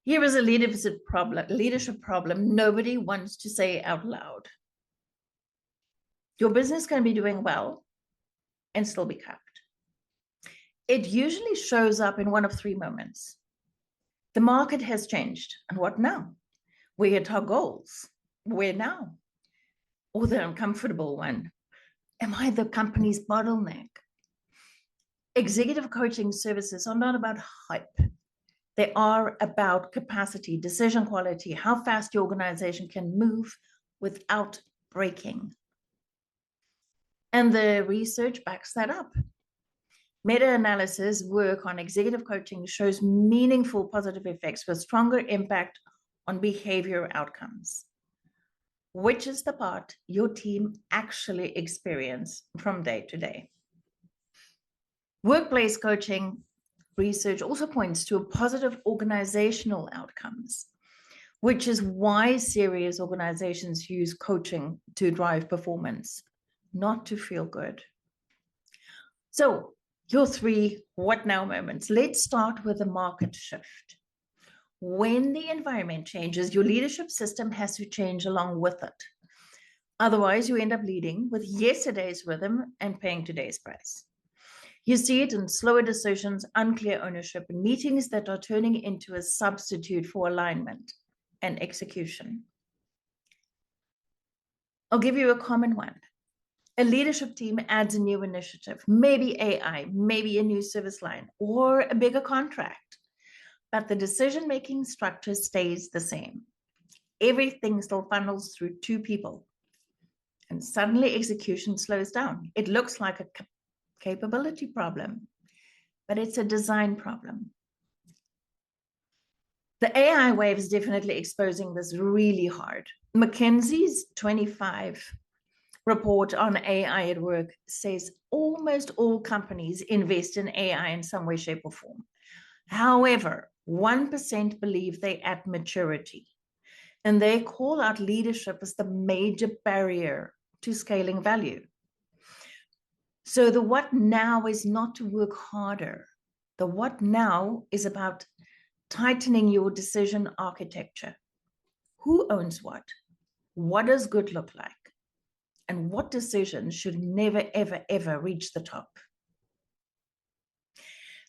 Here is a leadership problem nobody wants to say out loud. Your business can be doing well and still be capped. It usually shows up in one of three moments. The market has changed, and what now? We hit our goals. Where now? Or the uncomfortable one. Am I the company's bottleneck? Executive coaching services are not about hype. They are about capacity, decision quality, how fast your organization can move without breaking. And the research backs that up. Meta-analysis work on executive coaching shows meaningful positive effects with stronger impact on behavior outcomes, which is the part your team actually experience from day to day. Workplace coaching research also points to a positive organizational outcomes, which is why serious organizations use coaching to drive performance, not to feel good. So your three what now moments. Let's start with the market shift. When the environment changes, your leadership system has to change along with it. Otherwise, you end up leading with yesterday's rhythm and paying today's price. You see it in slower decisions, unclear ownership, and meetings that are turning into a substitute for alignment and execution. I'll give you a common one. A leadership team adds a new initiative, maybe AI, maybe a new service line, or a bigger contract. But the decision-making structure stays the same. Everything still funnels through two people. And suddenly execution slows down. It looks like a capability problem, but it's a design problem. The AI wave is definitely exposing this really hard. McKinsey's 25 report on AI at work says almost all companies invest in AI in some way, shape, or form. However, 1% believe they're at maturity, and they call out leadership as the major barrier to scaling value. So the what now is not to work harder. The what now is about tightening your decision architecture. Who owns what? What does good look like? And what decisions should never, ever, ever reach the top?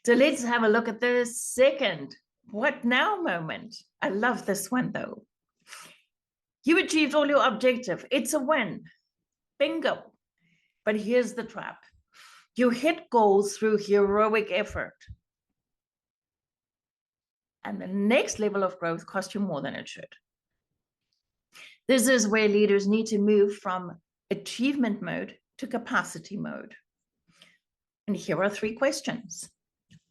So let's have a look at the second what now moment. I love this one though. You achieved all your objective. It's a win. Bingo. But here's the trap. You hit goals through heroic effort. And the next level of growth costs you more than it should. This is where leaders need to move from achievement mode to capacity mode. And here are three questions.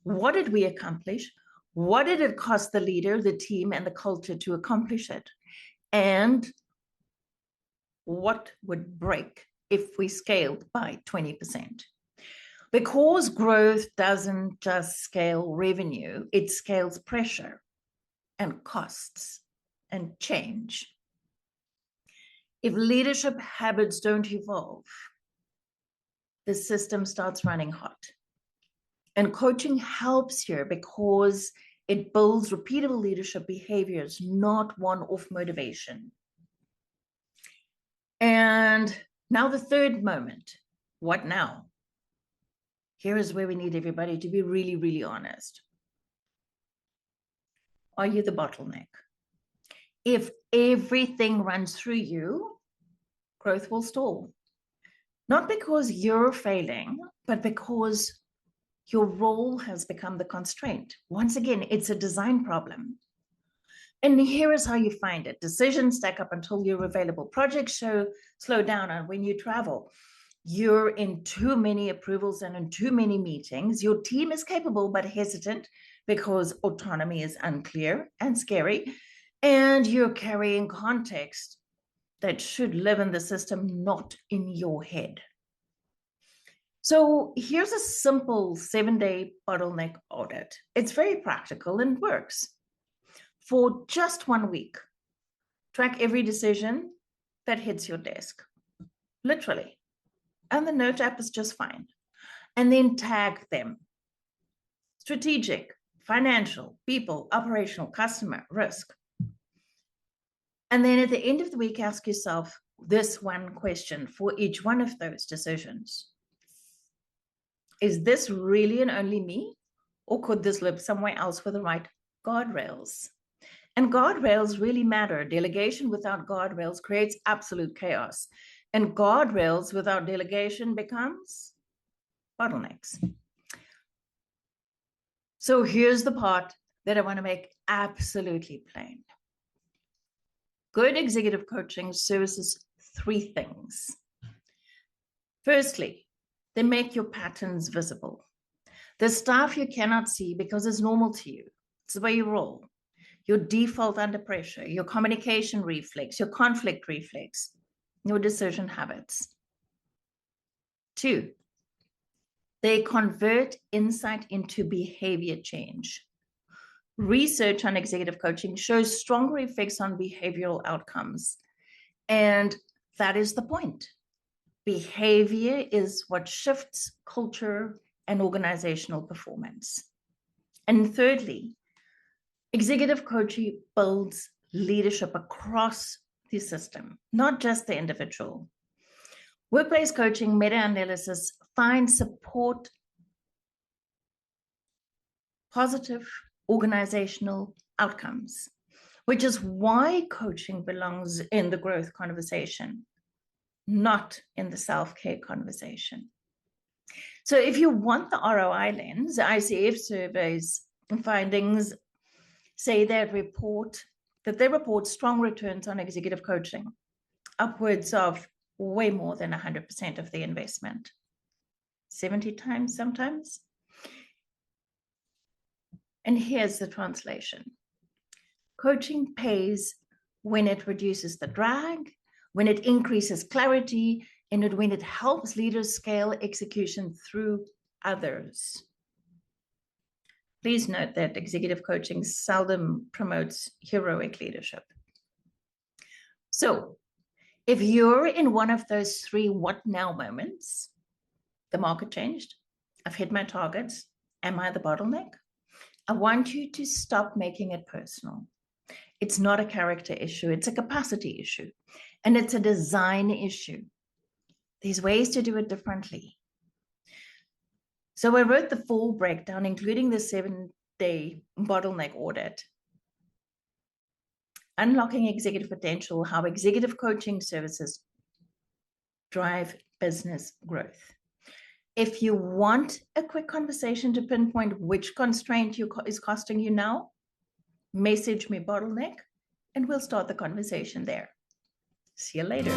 What did we accomplish? What did it cost the leader, the team, and the culture to accomplish it? And what would break if we scaled by 20%? Because growth doesn't just scale revenue, it scales pressure and costs and change. If leadership habits don't evolve, the system starts running hot. And coaching helps here because it builds repeatable leadership behaviors, not one-off motivation. And now the third moment, what now? Here is where we need everybody to be really, really honest. Are you the bottleneck? If everything runs through you, growth will stall. Not because you're failing, but because your role has become the constraint. Once again, it's a design problem. And here is how you find it. Decisions stack up until you're available. Projects slow down on when you travel. You're in too many approvals and in too many meetings. Your team is capable but hesitant because autonomy is unclear and scary. And you're carrying context that should live in the system, not in your head. So here's a simple 7-day bottleneck audit. It's very practical and works. For just 1 week, track every decision that hits your desk, literally. And the note app is just fine. And then tag them. Strategic, financial, people, operational, customer, risk. And then at the end of the week, ask yourself this one question for each one of those decisions. Is this really and only me? Or could this live somewhere else with the right guardrails? And guardrails really matter. Delegation without guardrails creates absolute chaos. And guardrails without delegation becomes bottlenecks. So here's the part that I want to make absolutely plain. Good executive coaching services three things. Firstly, they make your patterns visible. The stuff you cannot see because it's normal to you. It's the way you roll. Your default under pressure, your communication reflex, your conflict reflex, your decision habits. 2, they convert insight into behavior change. Research on executive coaching shows stronger effects on behavioral outcomes. And that is the point. Behavior is what shifts culture and organizational performance. And thirdly, executive coaching builds leadership across the system, not just the individual. Workplace coaching meta-analysis finds support positive organizational outcomes, which is why coaching belongs in the growth conversation, not in the self-care conversation. So if you want the ROI lens, ICF surveys and findings say that they report strong returns on executive coaching, upwards of way more than 100% of the investment, 70 times sometimes. And here's the translation. Coaching pays when it reduces the drag, when it increases clarity, and when it helps leaders scale execution through others. Please note that executive coaching seldom promotes heroic leadership. So if you're in one of those 3 what now moments, the market changed, I've hit my targets, am I the bottleneck? I want you to stop making it personal. It's not a character issue, it's a capacity issue, and it's a design issue. There's ways to do it differently. So I wrote the full breakdown, including the 7-day bottleneck audit. Unlocking executive potential, how executive coaching services drive business growth. If you want a quick conversation to pinpoint which constraint is costing you now, message me bottleneck, and we'll start the conversation there. See you later.